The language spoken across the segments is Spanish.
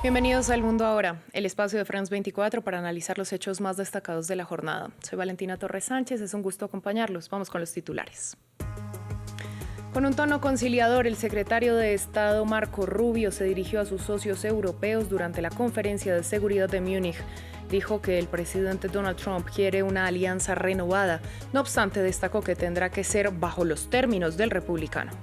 Bienvenidos al Mundo Ahora, el espacio de France 24 para analizar los hechos más destacados de la jornada. Soy Valentina Torres Sánchez, es un gusto acompañarlos. Vamos con los titulares. Con un tono conciliador, el secretario de Estado Marco Rubio se dirigió a sus socios europeos durante la conferencia de seguridad de Múnich. Dijo que el presidente Donald Trump quiere una alianza renovada. No obstante, destacó que tendrá que ser bajo los términos del republicano.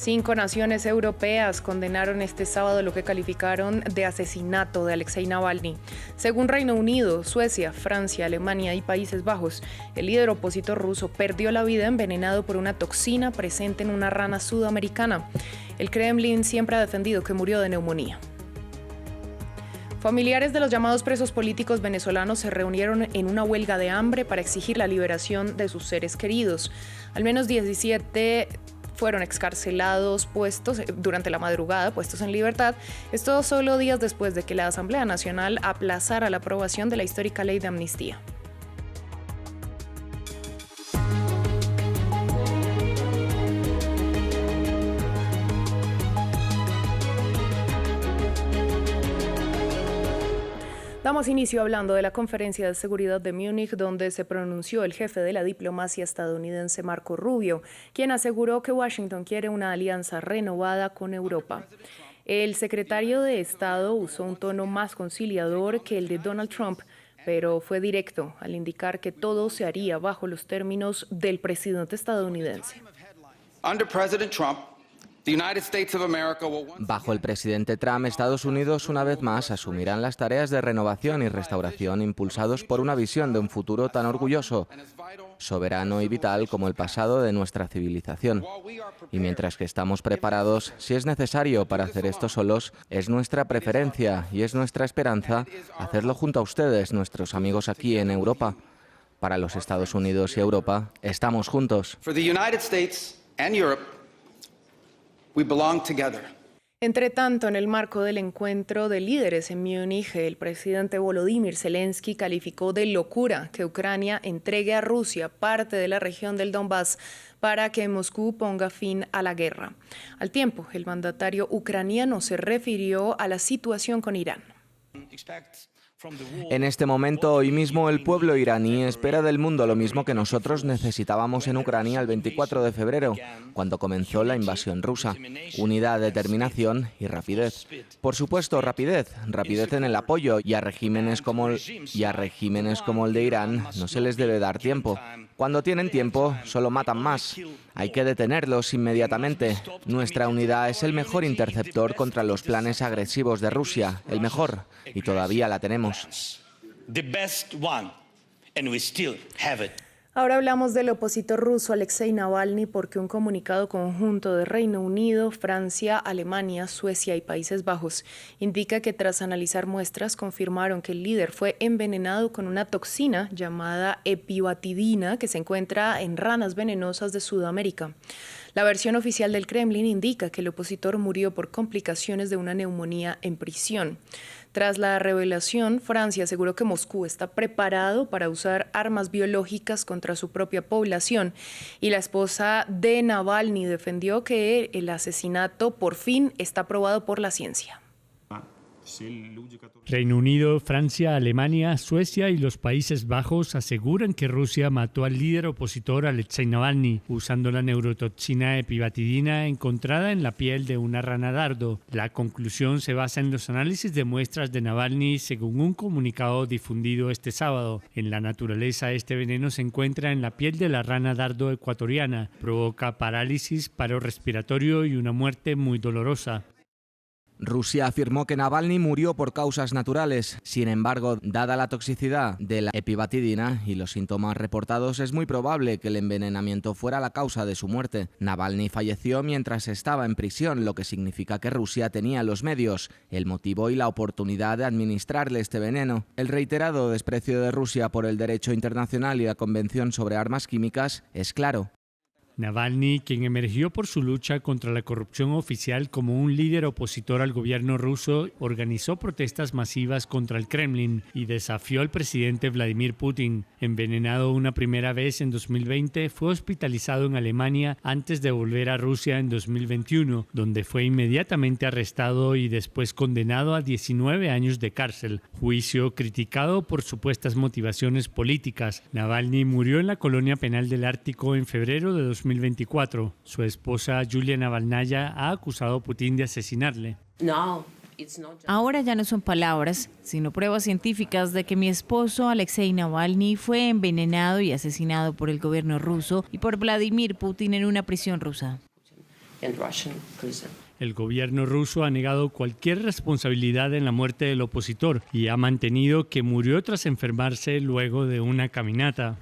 5 naciones europeas condenaron este sábado lo que calificaron de asesinato de Alexei Navalny. Según Reino Unido, Suecia, Francia, Alemania y Países Bajos, el líder opositor ruso perdió la vida envenenado por una toxina presente en una rana sudamericana. El Kremlin siempre ha defendido que murió de neumonía. Familiares de los llamados presos políticos venezolanos se reunieron en una huelga de hambre para exigir la liberación de sus seres queridos. Al menos 17 fueron excarcelados durante la madrugada, puestos en libertad. Esto solo días después de que la Asamblea Nacional aplazara la aprobación de la histórica ley de amnistía. Damos inicio hablando de la conferencia de seguridad de Múnich, donde se pronunció el jefe de la diplomacia estadounidense Marco Rubio, quien aseguró que Washington quiere una alianza renovada con Europa. El secretario de Estado usó un tono más conciliador que el de Donald Trump, pero fue directo al indicar que todo se haría bajo los términos del presidente estadounidense. Bajo el presidente Trump, Estados Unidos una vez más asumirán las tareas de renovación y restauración impulsados por una visión de un futuro tan orgulloso, soberano y vital como el pasado de nuestra civilización. Y mientras que estamos preparados, si es necesario para hacer esto solos, es nuestra preferencia y es nuestra esperanza hacerlo junto a ustedes, nuestros amigos aquí en Europa. Para los Estados Unidos y Europa, estamos juntos. Entre tanto, en el marco del encuentro de líderes en Múnich, el presidente Volodymyr Zelensky calificó de locura que Ucrania entregue a Rusia parte de la región del Donbass para que Moscú ponga fin a la guerra. Al tiempo, el mandatario ucraniano se refirió a la situación con Irán. En este momento, hoy mismo, el pueblo iraní espera del mundo lo mismo que nosotros necesitábamos en Ucrania el 24 de febrero, cuando comenzó la invasión rusa. Unidad, determinación y rapidez. Por supuesto, rapidez en el apoyo, y a regímenes como el de Irán no se les debe dar tiempo. Cuando tienen tiempo, solo matan más. Hay que detenerlos inmediatamente. Nuestra unidad es el mejor interceptor contra los planes agresivos de Rusia, el mejor, y todavía la tenemos. Ahora hablamos del opositor ruso Alexei Navalny porque un comunicado conjunto de Reino Unido, Francia, Alemania, Suecia y Países Bajos indica que tras analizar muestras confirmaron que el líder fue envenenado con una toxina llamada epibatidina que se encuentra en ranas venenosas de Sudamérica. La versión oficial del Kremlin indica que el opositor murió por complicaciones de una neumonía en prisión. Tras la revelación, Francia aseguró que Moscú está preparado para usar armas biológicas contra su propia población y la esposa de Navalny defendió que el asesinato por fin está probado por la ciencia. Reino Unido, Francia, Alemania, Suecia y los Países Bajos aseguran que Rusia mató al líder opositor Alexei Navalny usando la neurotoxina epibatidina encontrada en la piel de una rana dardo. La conclusión se basa en los análisis de muestras de Navalny según un comunicado difundido este sábado. En la naturaleza, este veneno se encuentra en la piel de la rana dardo ecuatoriana. Provoca parálisis, paro respiratorio y una muerte muy dolorosa. Rusia afirmó que Navalny murió por causas naturales. Sin embargo, dada la toxicidad de la epibatidina y los síntomas reportados, es muy probable que el envenenamiento fuera la causa de su muerte. Navalny falleció mientras estaba en prisión, lo que significa que Rusia tenía los medios, el motivo y la oportunidad de administrarle este veneno. El reiterado desprecio de Rusia por el derecho internacional y la Convención sobre Armas Químicas es claro. Navalny, quien emergió por su lucha contra la corrupción oficial como un líder opositor al gobierno ruso, organizó protestas masivas contra el Kremlin y desafió al presidente Vladimir Putin. Envenenado una primera vez en 2020, fue hospitalizado en Alemania antes de volver a Rusia en 2021, donde fue inmediatamente arrestado y después condenado a 19 años de cárcel, juicio criticado por supuestas motivaciones políticas. Navalny murió en la colonia penal del Ártico en febrero de 2024. Su esposa Yulia Navalnaya ha acusado a Putin de asesinarle. Ahora ya no son palabras, sino pruebas científicas de que mi esposo Alexei Navalny fue envenenado y asesinado por el gobierno ruso y por Vladimir Putin en una prisión rusa. El gobierno ruso ha negado cualquier responsabilidad en la muerte del opositor y ha mantenido que murió tras enfermarse luego de una caminata.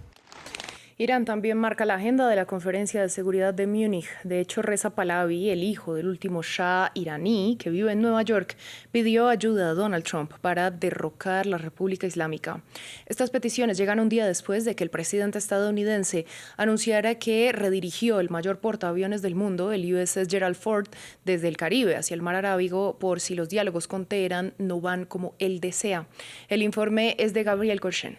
Irán también marca la agenda de la Conferencia de Seguridad de Múnich. De hecho, Reza Pahlavi, el hijo del último Shah iraní que vive en Nueva York, pidió ayuda a Donald Trump para derrocar la República Islámica. Estas peticiones llegan un día después de que el presidente estadounidense anunciara que redirigió el mayor portaaviones del mundo, el USS Gerald Ford, desde el Caribe hacia el Mar Arábigo por si los diálogos con Teherán no van como él desea. El informe es de Gabriel Corchen.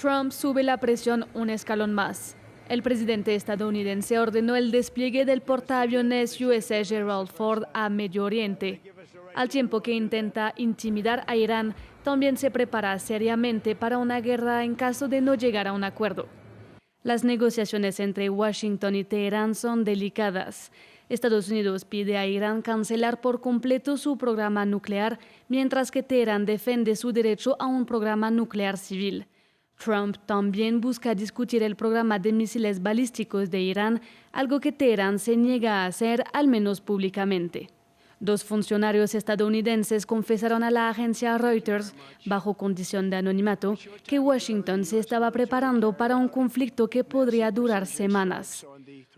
Trump sube la presión un escalón más. El presidente estadounidense ordenó el despliegue del portaaviones USS Gerald Ford a Medio Oriente. Al tiempo que intenta intimidar a Irán, también se prepara seriamente para una guerra en caso de no llegar a un acuerdo. Las negociaciones entre Washington y Teherán son delicadas. Estados Unidos pide a Irán cancelar por completo su programa nuclear, mientras que Teherán defiende su derecho a un programa nuclear civil. Trump también busca discutir el programa de misiles balísticos de Irán, algo que Teherán se niega a hacer, al menos públicamente. 2 funcionarios estadounidenses confesaron a la agencia Reuters, bajo condición de anonimato, que Washington se estaba preparando para un conflicto que podría durar semanas.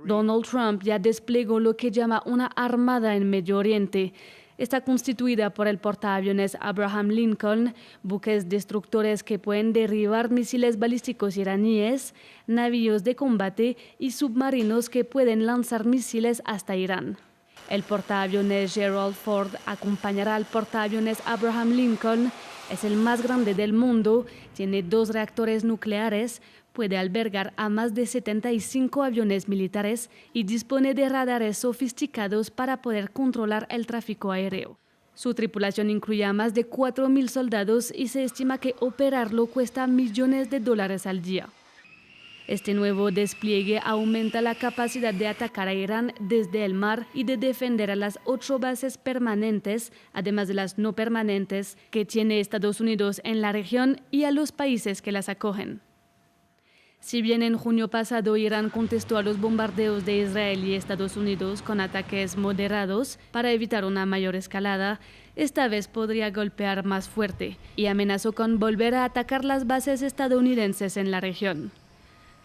Donald Trump ya desplegó lo que llama una armada en Medio Oriente. Está constituida por el portaaviones Abraham Lincoln, buques destructores que pueden derribar misiles balísticos iraníes, navíos de combate y submarinos que pueden lanzar misiles hasta Irán. El portaaviones Gerald Ford acompañará al portaaviones Abraham Lincoln. Es el más grande del mundo, tiene 2 reactores nucleares, puede albergar a más de 75 aviones militares y dispone de radares sofisticados para poder controlar el tráfico aéreo. Su tripulación incluye a más de 4.000 soldados y se estima que operarlo cuesta millones de dólares al día. Este nuevo despliegue aumenta la capacidad de atacar a Irán desde el mar y de defender a las 8 bases permanentes, además de las no permanentes, que tiene Estados Unidos en la región y a los países que las acogen. Si bien en junio pasado Irán contestó a los bombardeos de Israel y Estados Unidos con ataques moderados para evitar una mayor escalada, esta vez podría golpear más fuerte y amenazó con volver a atacar las bases estadounidenses en la región.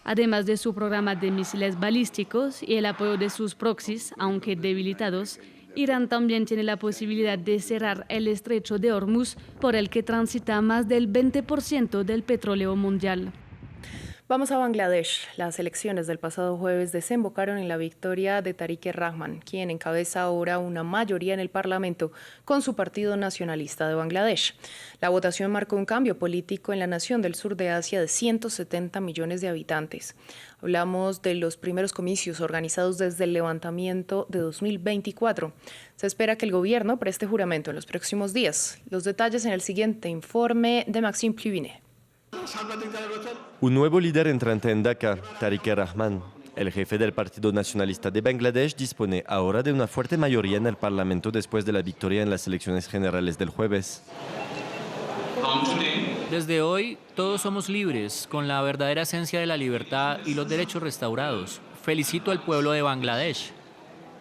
Además de su programa de misiles balísticos y el apoyo de sus proxies, aunque debilitados, Irán también tiene la posibilidad de cerrar el estrecho de Hormuz, por el que transita más del 20% del petróleo mundial. Vamos a Bangladesh. Las elecciones del pasado jueves desembocaron en la victoria de Tariq Rahman, quien encabeza ahora una mayoría en el Parlamento con su Partido Nacionalista de Bangladesh. La votación marcó un cambio político en la nación del sur de Asia de 170 millones de habitantes. Hablamos de los primeros comicios organizados desde el levantamiento de 2024. Se espera que el gobierno preste juramento en los próximos días. Los detalles en el siguiente informe de Maxime Pluvinet. Un nuevo líder entrante en Dhaka, Tariq Rahman. El jefe del Partido Nacionalista de Bangladesh dispone ahora de una fuerte mayoría en el Parlamento después de la victoria en las elecciones generales del jueves. Desde hoy, todos somos libres, con la verdadera esencia de la libertad y los derechos restaurados. Felicito al pueblo de Bangladesh.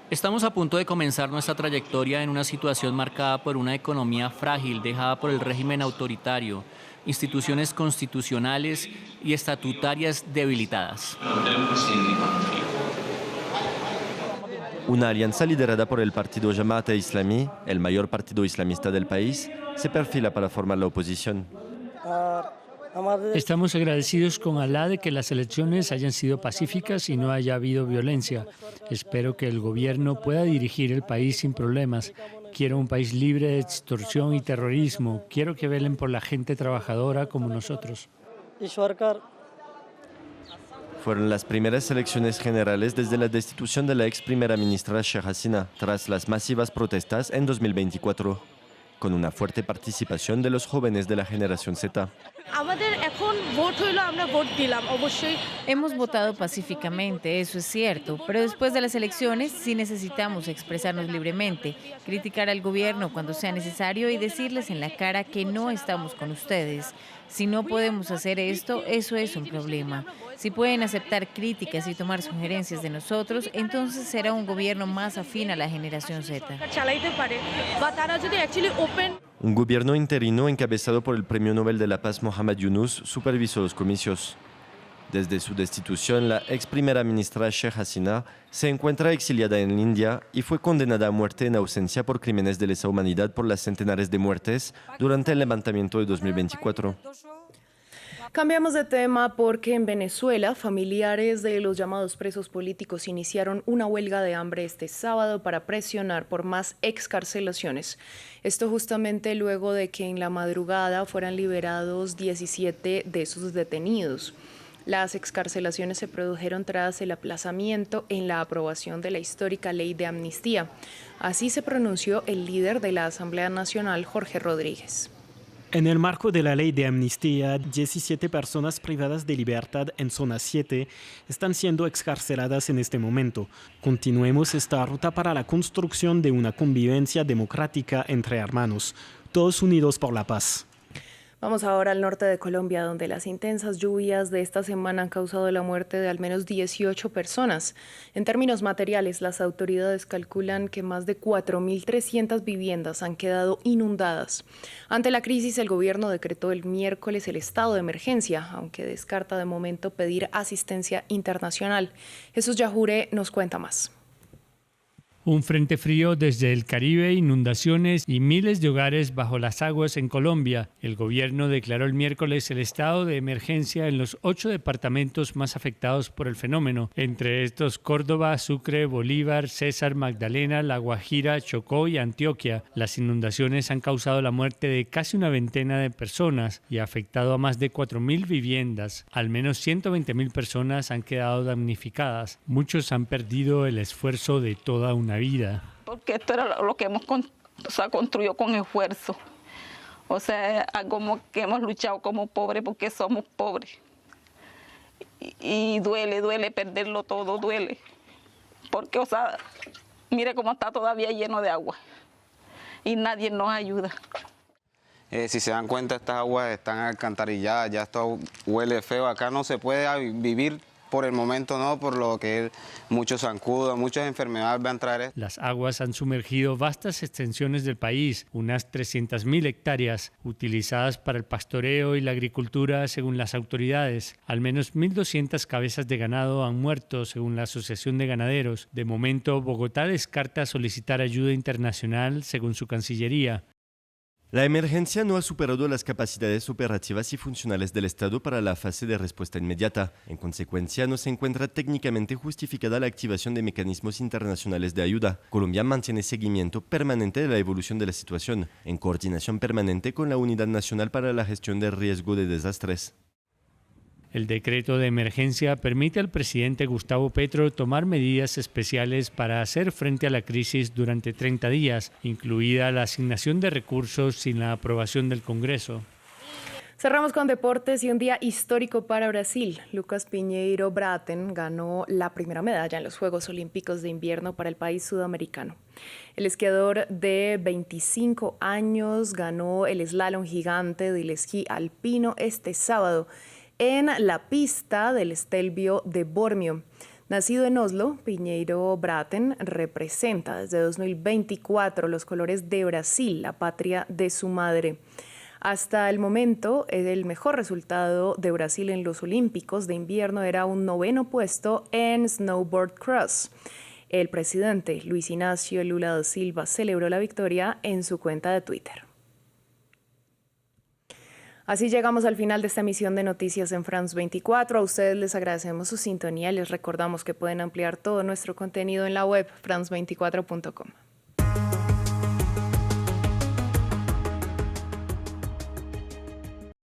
Estamos a punto de comenzar nuestra trayectoria en una situación marcada por una economía frágil dejada por el régimen autoritario, instituciones constitucionales y estatutarias debilitadas. Una alianza liderada por el partido Jamaat-e-Islami, el mayor partido islamista del país, se perfila para formar la oposición. Estamos agradecidos con Alá de que las elecciones hayan sido pacíficas y no haya habido violencia. Espero que el gobierno pueda dirigir el país sin problemas. Quiero un país libre de extorsión y terrorismo. Quiero que velen por la gente trabajadora como nosotros. Fueron las primeras elecciones generales desde la destitución de la ex primera ministra Sheikh Hasina, tras las masivas protestas en 2024, con una fuerte participación de los jóvenes de la generación Z. Hemos votado pacíficamente, eso es cierto, pero después de las elecciones sí necesitamos expresarnos libremente, criticar al gobierno cuando sea necesario y decirles en la cara que no estamos con ustedes. Si no podemos hacer esto, eso es un problema. Si pueden aceptar críticas y tomar sugerencias de nosotros, entonces será un gobierno más afín a la generación Z. Un gobierno interino encabezado por el Premio Nobel de la Paz Muhammad Yunus supervisó los comicios. Desde su destitución, la ex primera ministra Sheikh Hasina se encuentra exiliada en India y fue condenada a muerte en ausencia por crímenes de lesa humanidad por las centenares de muertes durante el levantamiento de 2024. Cambiamos de tema porque en Venezuela, familiares de los llamados presos políticos iniciaron una huelga de hambre este sábado para presionar por más excarcelaciones. Esto justamente luego de que en la madrugada fueran liberados 17 de esos detenidos. Las excarcelaciones se produjeron tras el aplazamiento en la aprobación de la histórica ley de amnistía. Así se pronunció el líder de la Asamblea Nacional, Jorge Rodríguez. En el marco de la ley de amnistía, 17 personas privadas de libertad en zona 7 están siendo excarceladas en este momento. Continuemos esta ruta para la construcción de una convivencia democrática entre hermanos, todos unidos por la paz. Vamos ahora al norte de Colombia, donde las intensas lluvias de esta semana han causado la muerte de al menos 18 personas. En términos materiales, las autoridades calculan que más de 4.300 viviendas han quedado inundadas. Ante la crisis, el gobierno decretó el miércoles el estado de emergencia, aunque descarta de momento pedir asistencia internacional. Jesús Yajure nos cuenta más. Un frente frío desde el Caribe, inundaciones y miles de hogares bajo las aguas en Colombia. El gobierno declaró el miércoles el estado de emergencia en los 8 departamentos más afectados por el fenómeno, entre estos Córdoba, Sucre, Bolívar, César, Magdalena, La Guajira, Chocó y Antioquia. Las inundaciones han causado la muerte de casi una veintena de personas y afectado a más de 4.000 viviendas. Al menos 120.000 personas han quedado damnificadas. Muchos han perdido el esfuerzo de toda una vida. Porque esto era lo que hemos construido con esfuerzo. O sea, algo que hemos luchado como pobres porque somos pobres. Y duele perderlo todo, duele. Porque, o sea, mire cómo está todavía lleno de agua. Y nadie nos ayuda. Si se dan cuenta, estas aguas están alcantarilladas, ya esto huele feo. Acá no se puede vivir. Por el momento no, por lo que muchos zancudos, muchas enfermedades van a traer. Las aguas han sumergido vastas extensiones del país, unas 300.000 hectáreas, utilizadas para el pastoreo y la agricultura según las autoridades. Al menos 1.200 cabezas de ganado han muerto según la Asociación de Ganaderos. De momento, Bogotá descarta solicitar ayuda internacional según su Cancillería. La emergencia no ha superado las capacidades operativas y funcionales del Estado para la fase de respuesta inmediata. En consecuencia, no se encuentra técnicamente justificada la activación de mecanismos internacionales de ayuda. Colombia mantiene seguimiento permanente de la evolución de la situación, en coordinación permanente con la Unidad Nacional para la Gestión del Riesgo de Desastres. El decreto de emergencia permite al presidente Gustavo Petro tomar medidas especiales para hacer frente a la crisis durante 30 días, incluida la asignación de recursos sin la aprobación del Congreso. Cerramos con deportes y un día histórico para Brasil. Lucas Pinheiro Braathen ganó la primera medalla en los Juegos Olímpicos de Invierno para el país sudamericano. El esquiador de 25 años ganó el slalom gigante del esquí alpino este sábado en la pista del Stelvio de Bormio. Nacido en Oslo, Pinheiro Braathen representa desde 2024 los colores de Brasil, la patria de su madre. Hasta el momento, el mejor resultado de Brasil en los Olímpicos de Invierno era un 9º puesto en snowboard cross. El presidente Luis Ignacio Lula da Silva celebró la victoria en su cuenta de Twitter. Así llegamos al final de esta emisión de Noticias en France 24. A ustedes les agradecemos su sintonía y les recordamos que pueden ampliar todo nuestro contenido en la web france24.com.